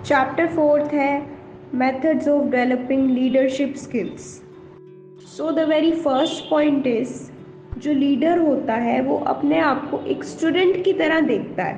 Chapter fourth है methods of developing leadership skills. So the very first point is, जो leader होता है वो अपने आप को एक स्टूडेंट की तरह देखता है।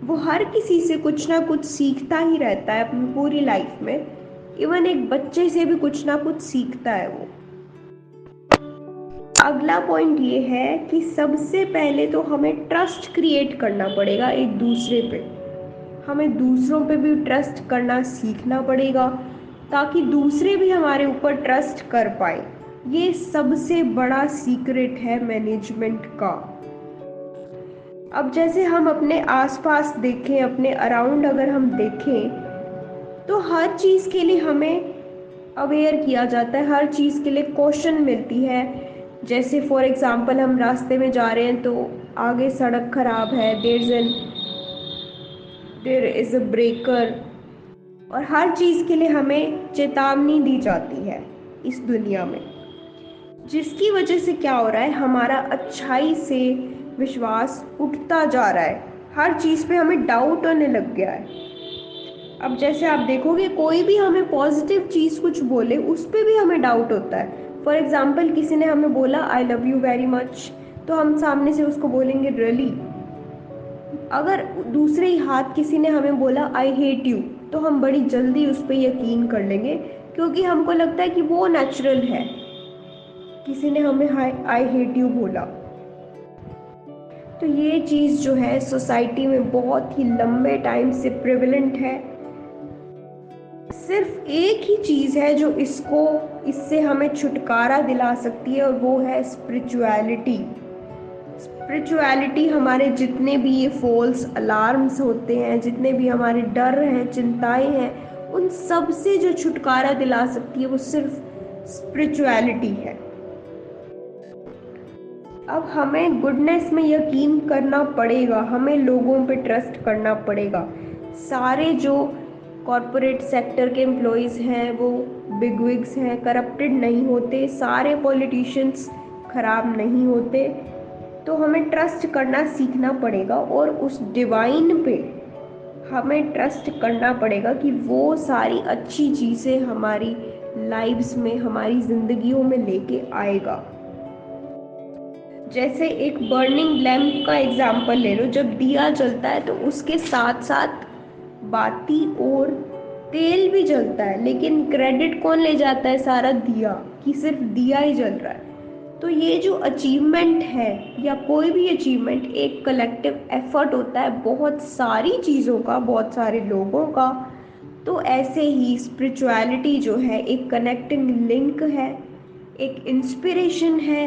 वो हर किसी से कुछ ना कुछ सीखता ही रहता है अपनी पूरी लाइफ में। इवन एक बच्चे से भी कुछ ना कुछ सीखता है वो। अगला पॉइंट ये है कि सबसे पहले तो हमें ट्रस्ट क्रिएट करना पड़ेगा एक दूसरे पे। हमें दूसरों पे भी ट्रस्ट करना सीखना पड़ेगा ताकि दूसरे भी हमारे ऊपर ट्रस्ट कर पाए। ये सबसे बड़ा सीक्रेट है मैनेजमेंट का। अब जैसे हम अपने आसपास देखें, अपने अराउंड अगर हम देखें, तो हर चीज़ के लिए हमें अवेयर किया जाता है, हर चीज़ के लिए क्वेश्चन मिलती है। जैसे फॉर एग्जांपल हम रास्ते में जा रहे हैं तो आगे सड़क खराब है, देयर इज़ अ ब्रेकर, और हर चीज़ के लिए हमें चेतावनी दी जाती है इस दुनिया में। जिसकी वजह से क्या हो रहा है, हमारा अच्छाई से विश्वास उठता जा रहा है। हर चीज़ पे हमें डाउट होने लग गया है। अब जैसे आप देखोगे, कोई भी हमें पॉजिटिव चीज़ कुछ बोले उस पर भी हमें डाउट होता है। फॉर एग्जाम्पल किसी ने हमें बोला I love you very much, तो हम सामने से उसको बोलेंगे रियली। अगर दूसरे ही हाथ किसी ने हमें बोला आई हेट यू, तो हम बड़ी जल्दी उस पर यकीन कर लेंगे, क्योंकि हमको लगता है कि वो नेचुरल है। किसी ने हमें आई हेट यू बोला, तो ये चीज़ जो है सोसाइटी में बहुत ही लंबे टाइम से प्रेवलेंट है। सिर्फ एक ही चीज़ है जो इससे हमें छुटकारा दिला सकती है, और वो है स्पिरिचुअलिटी। स्पिरिचुअलिटी हमारे जितने भी ये फॉल्स अलार्म्स होते हैं, जितने भी हमारे डर हैं, चिंताएं हैं, उन सब से जो छुटकारा दिला सकती है वो सिर्फ स्पिरिचुअलिटी है। अब हमें गुडनेस में यकीन करना पड़ेगा, हमें लोगों पे ट्रस्ट करना पड़ेगा। सारे जो कॉरपोरेट सेक्टर के एम्प्लॉयज़ हैं वो बिगविग्स हैं, करप्टेड नहीं होते। सारे पॉलिटिशियंस खराब नहीं होते। तो हमें ट्रस्ट करना सीखना पड़ेगा, और उस डिवाइन पे हमें ट्रस्ट करना पड़ेगा कि वो सारी अच्छी चीज़ें हमारी लाइव्स में, हमारी ज़िंदगियों में लेके आएगा। जैसे एक बर्निंग लैम्प का एग्जाम्पल ले लो। जब दिया जलता है तो उसके साथ साथ बाती और तेल भी जलता है, लेकिन क्रेडिट कौन ले जाता है सारा? दिया, कि सिर्फ दिया ही जल रहा है। तो ये जो अचीवमेंट है या कोई भी अचीवमेंट एक कलेक्टिव एफर्ट होता है, बहुत सारी चीज़ों का, बहुत सारे लोगों का। तो ऐसे ही स्पिरिचुअलिटी जो है एक कनेक्टिंग लिंक है, एक इंस्पिरेशन है,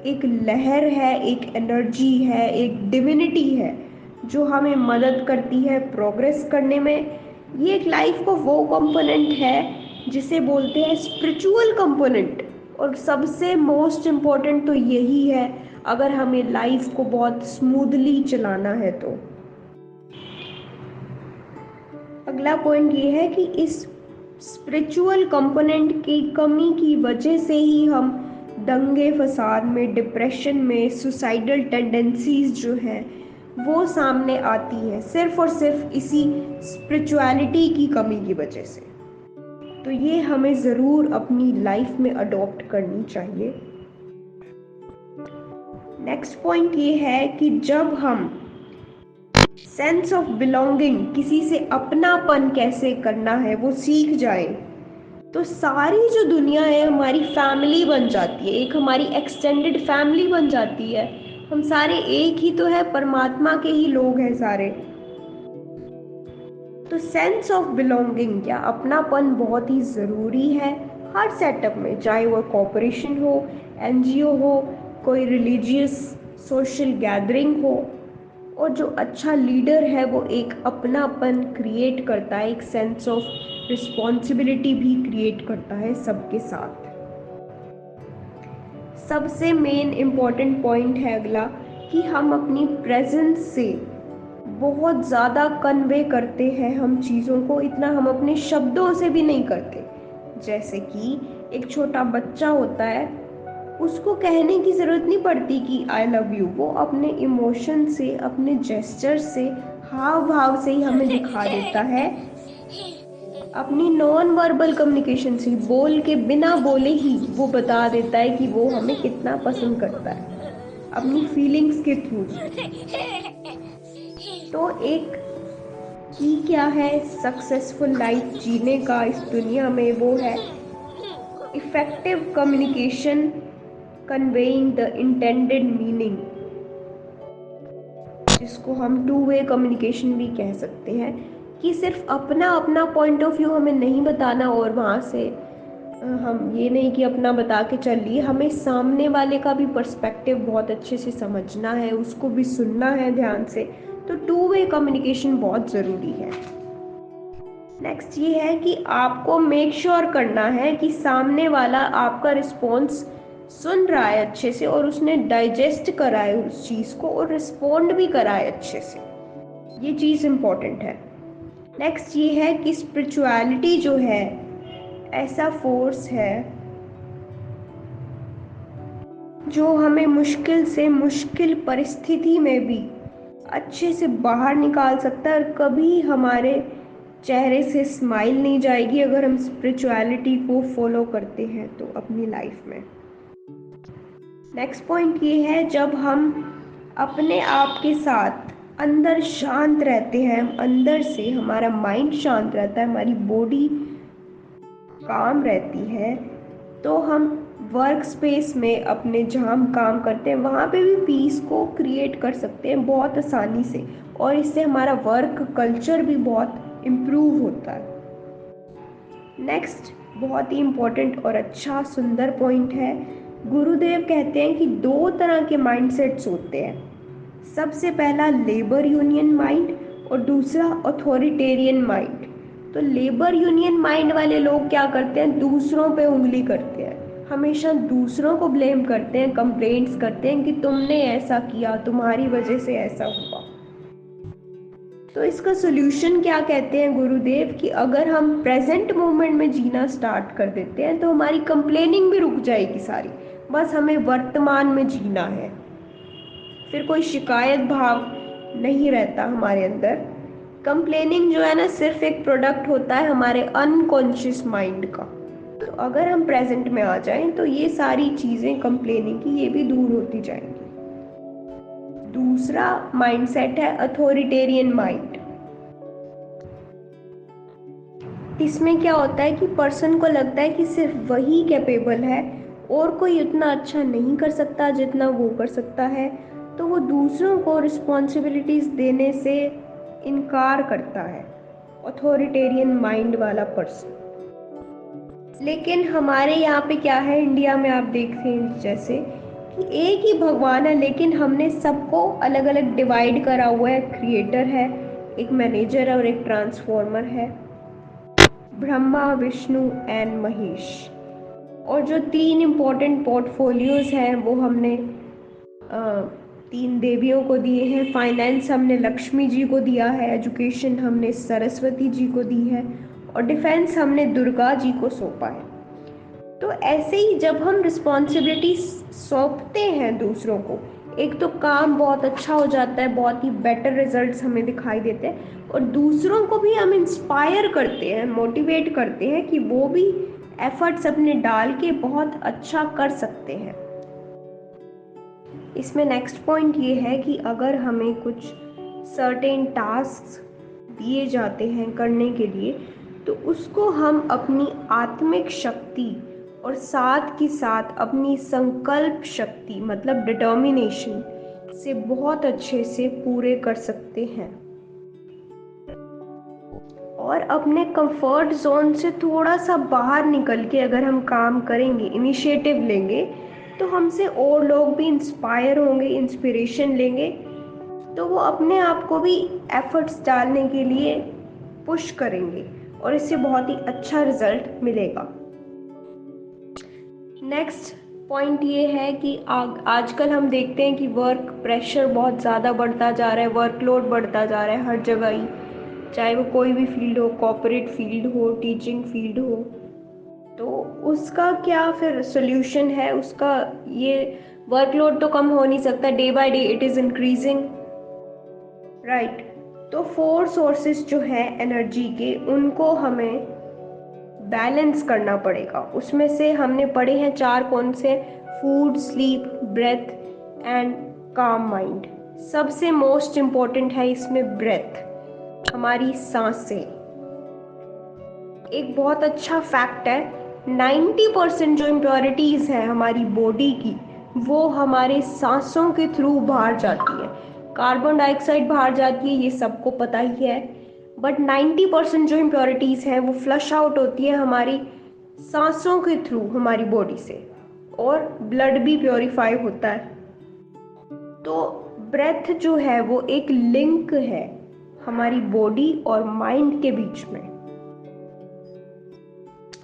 एक लहर है, एक एनर्जी है, एक डिविनिटी है जो हमें मदद करती है प्रोग्रेस करने में। ये एक लाइफ का वो कंपोनेंट है जिसे बोलते हैं स्पिरिचुअल कंपोनेंट। और सबसे मोस्ट इम्पोर्टेंट तो यही है अगर हमें लाइफ को बहुत स्मूथली चलाना है तो। अगला पॉइंट ये है कि इस स्पिरिचुअल कंपोनेंट की कमी की वजह से ही हम दंगे फसाद में, डिप्रेशन में, सुसाइडल टेंडेंसीज जो हैं वो सामने आती हैं, सिर्फ और सिर्फ इसी स्पिरिचुअलिटी की कमी की वजह से। तो ये हमें ज़रूर अपनी लाइफ में अडॉप्ट करनी चाहिए। नेक्स्ट पॉइंट ये है कि जब हम सेंस ऑफ बिलोंगिंग, किसी से अपनापन कैसे करना है वो सीख जाए, तो सारी जो दुनिया है हमारी फैमिली बन जाती है, एक हमारी एक्सटेंडेड फैमिली बन जाती है। हम सारे एक ही तो है, परमात्मा के ही लोग हैं सारे। तो सेंस ऑफ बिलोंगिंग या अपनापन बहुत ही ज़रूरी है हर सेटअप में, चाहे वो कॉरपोरेशन हो, एनजीओ हो, कोई रिलीजियस सोशल गैदरिंग हो। और जो अच्छा लीडर है वो एक अपनापन क्रिएट करता है, एक सेंस ऑफ रिस्पॉन्सिबिलिटी भी क्रिएट करता है सबके साथ। सबसे मेन इम्पॉर्टेंट पॉइंट है अगला, कि हम अपनी प्रेजेंस से बहुत ज़्यादा कन्वे करते हैं हम चीज़ों को, इतना हम अपने शब्दों से भी नहीं करते। जैसे कि एक छोटा बच्चा होता है, उसको कहने की ज़रूरत नहीं पड़ती कि आई लव यू, वो अपने इमोशन से, अपने जेस्चर से, हाव भाव से ही हमें दिखा देता है अपनी नॉन वर्बल कम्युनिकेशन से, बोल के बिना बोले ही वो बता देता है कि वो हमें कितना पसंद करता है, अपनी फीलिंग्स के थ्रू। तो एक की क्या है सक्सेसफुल लाइफ जीने का इस दुनिया में, वो है effective communication conveying the intended meaning, जिसको हम टू वे कम्युनिकेशन भी कह सकते हैं, कि सिर्फ अपना अपना पॉइंट ऑफ व्यू हमें नहीं बताना और वहाँ से हम ये नहीं कि अपना बता के चल लिए, हमें सामने वाले का भी पर्सपेक्टिव बहुत अच्छे से समझना है, उसको भी सुनना है ध्यान से। तो टू वे कम्युनिकेशन बहुत ज़रूरी है। नेक्स्ट ये है कि आपको मेक श्योर करना है कि सामने वाला आपका रिस्पॉन्स सुन रहा है अच्छे से, और उसने डाइजेस्ट करा है उस चीज़ को और रिस्पॉन्ड भी करा है अच्छे से। ये चीज़ इम्पोर्टेंट है। नेक्स्ट ये है कि स्पिरिचुअलिटी जो है ऐसा फोर्स है जो हमें मुश्किल से मुश्किल परिस्थिति में भी अच्छे से बाहर निकाल सकता है, और कभी हमारे चेहरे से स्माइल नहीं जाएगी अगर हम स्पिरिचुअलिटी को फॉलो करते हैं तो अपनी लाइफ में। नेक्स्ट पॉइंट ये है, जब हम अपने आप के साथ अंदर शांत रहते हैं, अंदर से हमारा माइंड शांत रहता है, हमारी बॉडी काम रहती है, तो हम वर्क स्पेस में अपने जहाँ हम काम करते हैं वहाँ पे भी पीस को क्रिएट कर सकते हैं बहुत आसानी से, और इससे हमारा वर्क कल्चर भी बहुत इम्प्रूव होता है। नेक्स्ट बहुत ही इम्पोर्टेंट और अच्छा सुंदर पॉइंट है, गुरुदेव कहते हैं कि दो तरह के माइंडसेट्स होते हैं। सबसे पहला लेबर यूनियन माइंड और दूसरा अथॉरिटेरियन माइंड। तो लेबर यूनियन माइंड वाले लोग क्या करते हैं, दूसरों पे उंगली करते हैं, हमेशा दूसरों को ब्लेम करते हैं, कंप्लेंट्स करते हैं कि तुमने ऐसा किया, तुम्हारी वजह से ऐसा हुआ। तो इसका सोल्यूशन क्या कहते हैं गुरुदेव, कि अगर हम प्रेजेंट मोमेंट में जीना स्टार्ट कर देते हैं तो हमारी कंप्लेनिंग भी रुक जाएगी सारी, बस हमें वर्तमान में जीना है, फिर कोई शिकायत भाव नहीं रहता हमारे अंदर। कंप्लेनिंग जो है ना सिर्फ एक प्रोडक्ट होता है हमारे अनकॉन्शियस माइंड का। तो अगर हम प्रेजेंट में आ जाएं तो ये सारी चीज़ें कंप्लेनिंग की ये भी दूर होती जाएंगी। दूसरा माइंडसेट है अथॉरिटेरियन माइंड। इसमें क्या होता है कि पर्सन को लगता है कि सिर्फ वही कैपेबल है और कोई उतना अच्छा नहीं कर सकता जितना वो कर सकता है, तो वो दूसरों को रिस्पॉन्सिबिलिटीज देने से इनकार करता है, अथॉरिटेरियन माइंड वाला पर्सन। लेकिन हमारे यहाँ पे क्या है, इंडिया में आप देखते हैं जैसे कि एक ही भगवान है, लेकिन हमने सबको अलग अलग डिवाइड करा हुआ है। क्रिएटर है, एक मैनेजर है और एक ट्रांसफॉर्मर है, ब्रह्मा विष्णु एंड महेश। और जो तीन इम्पोर्टेंट पोर्टफोलियोज हैं वो हमने तीन देवियों को दिए हैं। फाइनेंस हमने लक्ष्मी जी को दिया है, एजुकेशन हमने सरस्वती जी को दी है, और डिफेंस हमने दुर्गा जी को सौंपा है। तो ऐसे ही जब हम रिस्पॉन्सिबिलिटी सौंपते हैं दूसरों को, एक तो काम बहुत अच्छा हो जाता है, बहुत ही बेटर रिजल्ट्स हमें दिखाई देते हैं, और दूसरों को भी हम इंस्पायर करते हैं, मोटिवेट करते हैं कि वो भी एफर्ट्स अपने डाल के बहुत अच्छा कर सकते हैं। इसमें नेक्स्ट पॉइंट ये है कि अगर हमें कुछ सर्टेन टास्क दिए जाते हैं करने के लिए, तो उसको हम अपनी आत्मिक शक्ति और साथ के साथ अपनी संकल्प शक्ति मतलब डिटर्मिनेशन से बहुत अच्छे से पूरे कर सकते हैं। और अपने कंफर्ट जोन से थोड़ा सा बाहर निकल के अगर हम काम करेंगे, इनिशिएटिव लेंगे, तो हमसे और लोग भी इंस्पायर होंगे, इंस्पिरेशन लेंगे, तो वो अपने आप को भी एफर्ट्स डालने के लिए पुश करेंगे और इससे बहुत ही अच्छा रिजल्ट मिलेगा। नेक्स्ट पॉइंट ये है कि आजकल हम देखते हैं कि वर्क प्रेशर बहुत ज़्यादा बढ़ता जा रहा है, वर्कलोड बढ़ता जा रहा है हर जगह ही, चाहे वो कोई भी फील्ड हो, कॉर्पोरेट फील्ड हो, टीचिंग फील्ड हो। तो उसका क्या फिर सोल्यूशन है, उसका ये वर्कलोड तो कम हो नहीं सकता, day by day it is increasing, right. तो 4 सोर्सेस जो है एनर्जी के, उनको हमें बैलेंस करना पड़ेगा। उसमें से हमने पढ़े हैं 4, कौन से? Food, sleep, breath and calm mind. सबसे मोस्ट इम्पॉर्टेंट है इसमें ब्रेथ, हमारी सांसें। एक बहुत अच्छा फैक्ट है, 90% जो इम्प्योरिटीज है हमारी बॉडी की, वो हमारे सांसों के थ्रू बाहर जाती है। कार्बन डाइऑक्साइड बाहर जाती है, ये सबको पता ही है, बट 90% जो इम्प्योरिटीज है वो फ्लश आउट होती है हमारी सांसों के थ्रू हमारी बॉडी से, और ब्लड भी प्योरीफाई होता है। तो ब्रेथ जो है वो एक लिंक है हमारी बॉडी और माइंड के बीच में।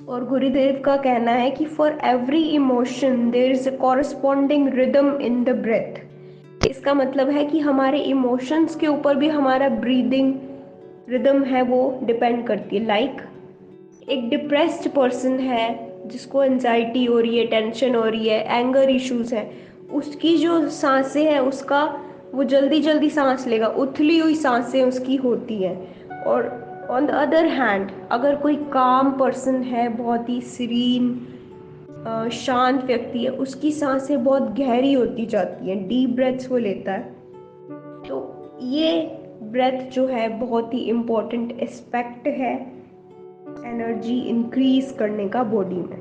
और गुरुदेव का कहना है कि for every emotion there is a corresponding rhythm in the breath. इसका मतलब है कि हमारे इमोशंस के ऊपर भी हमारा ब्रीदिंग रिदम है वो डिपेंड करती है। एक डिप्रेस्ड पर्सन है जिसको एंजाइटी हो रही है, टेंशन हो रही है, एंगर इश्यूज है, उसकी जो सांसें हैं उसका, वो जल्दी जल्दी सांस लेगा, उथली हुई सांसें उसकी होती हैं। और ऑन द अदर हैंड अगर कोई काम पर्सन है, बहुत ही सीरीन शांत व्यक्ति है, उसकी सांसें बहुत गहरी होती जाती हैं, डीप ब्रेथ्स वो लेता है। तो ये ब्रेथ जो है बहुत ही इम्पोर्टेंट एस्पेक्ट है एनर्जी इंक्रीज करने का बॉडी में।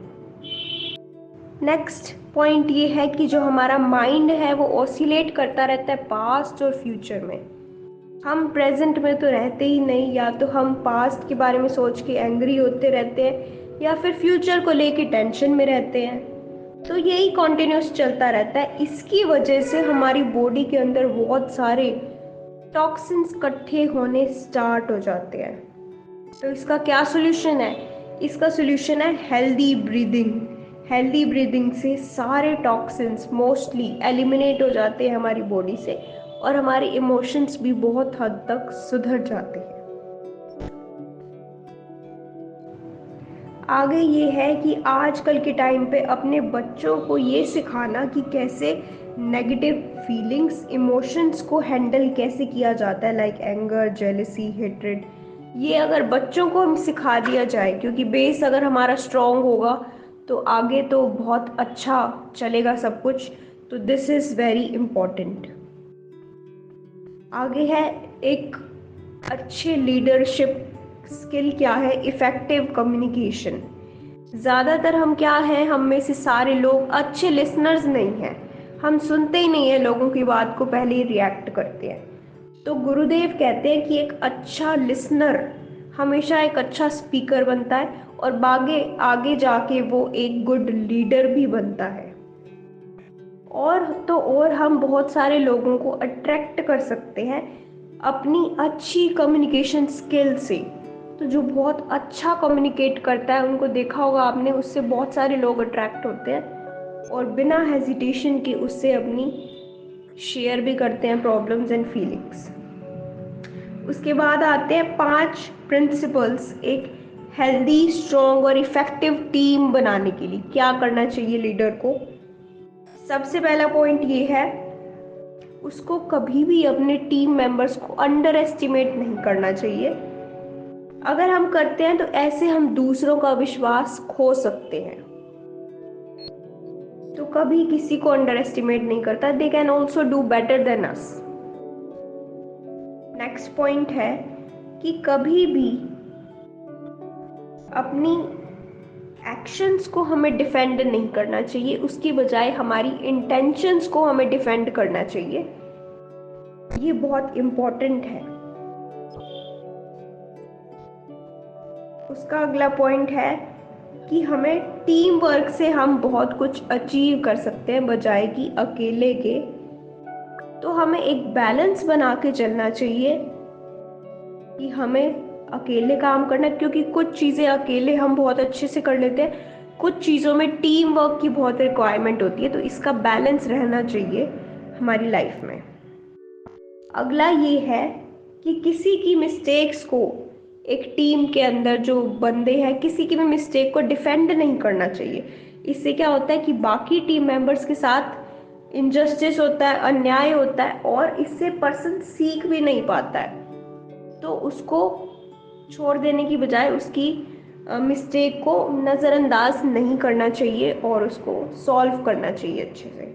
नेक्स्ट पॉइंट ये है कि जो हमारा माइंड है वो ऑसिलेट करता रहता है पास्ट और फ्यूचर में। हम प्रेजेंट में तो रहते ही नहीं, या तो हम पास्ट के बारे में सोच के एंग्री होते रहते हैं, या फिर फ्यूचर को लेके टेंशन में रहते हैं। तो यही कॉन्टिन्यूस चलता रहता है। इसकी वजह से हमारी बॉडी के अंदर बहुत सारे टॉक्सिन्स इकट्ठे होने स्टार्ट हो जाते हैं। तो इसका क्या सोल्यूशन है? इसका सोल्यूशन है हेल्दी ब्रीदिंग। हेल्दी ब्रीदिंग से सारे टॉक्सिन्स मोस्टली एलिमिनेट हो जाते हैं हमारी बॉडी से, और हमारे इमोशंस भी बहुत हद तक सुधर जाते हैं। आगे ये है कि आजकल के टाइम पे अपने बच्चों को ये सिखाना कि कैसे नेगेटिव फीलिंग्स, इमोशंस को हैंडल कैसे किया जाता है, लाइक एंगर, जेलसी, हेट्रेड। ये अगर बच्चों को हम सिखा दिया जाए, क्योंकि बेस अगर हमारा स्ट्रॉन्ग होगा तो आगे तो बहुत अच्छा चलेगा सब कुछ। तो दिस इज़ वेरी इम्पोर्टेंट। आगे है एक अच्छे लीडरशिप स्किल क्या है? Effective communication. ज़्यादातर हम क्या हैं, हम में से सारे लोग अच्छे लिसनर्स नहीं हैं, हम सुनते ही नहीं हैं लोगों की बात को, पहले ही रिएक्ट करते हैं। तो गुरुदेव कहते हैं कि एक अच्छा लिसनर हमेशा एक अच्छा स्पीकर बनता है, और आगे जाके वो एक गुड लीडर भी बनता है। और हम बहुत सारे लोगों को अट्रैक्ट कर सकते हैं अपनी अच्छी कम्युनिकेशन स्किल से। तो जो बहुत अच्छा कम्युनिकेट करता है, उनको देखा होगा आपने, उससे बहुत सारे लोग अट्रैक्ट होते हैं, और बिना हेजिटेशन के उससे अपनी शेयर भी करते हैं प्रॉब्लम्स एंड फीलिंग्स। उसके बाद आते हैं 5 प्रिंसिपल्स एक हेल्दी, स्ट्रॉन्ग और इफेक्टिव टीम बनाने के लिए क्या करना चाहिए लीडर को। सबसे पहला पॉइंट ये है, उसको कभी भी अपने टीम मेंबर्स को अंडर एस्टिमेट नहीं करना चाहिए। अगर हम करते हैं तो ऐसे हम दूसरों का विश्वास खो सकते हैं। तो कभी किसी को अंडर एस्टिमेट नहीं करता। They can also do better than us. Next point है कि कभी भी अपनी एक्शंस को हमें डिफेंड नहीं करना चाहिए, उसकी बजाय हमारी इंटेंशंस को हमें डिफेंड करना चाहिए। ये बहुत इम्पोर्टेंट है। उसका अगला पॉइंट है कि हमें टीम वर्क से हम बहुत कुछ अचीव कर सकते हैं बजाय कि अकेले के। तो हमें एक बैलेंस बना के चलना चाहिए कि हमें अकेले काम करना, क्योंकि कुछ चीज़ें अकेले हम बहुत अच्छे से कर लेते हैं, कुछ चीज़ों में टीम वर्क की बहुत रिक्वायरमेंट होती है। तो इसका बैलेंस रहना चाहिए हमारी लाइफ में। अगला ये है कि किसी की मिस्टेक्स को, एक टीम के अंदर जो बंदे हैं, किसी की भी मिस्टेक को डिफेंड नहीं करना चाहिए। इससे क्या होता है कि बाकी टीम मेंबर्स के साथ इनजस्टिस होता है, अन्याय होता है, और इससे पर्सन सीख भी नहीं पाता है। तो उसको छोड़ देने की बजाय उसकी मिस्टेक को नज़रअंदाज नहीं करना चाहिए और उसको सॉल्व करना चाहिए अच्छे से।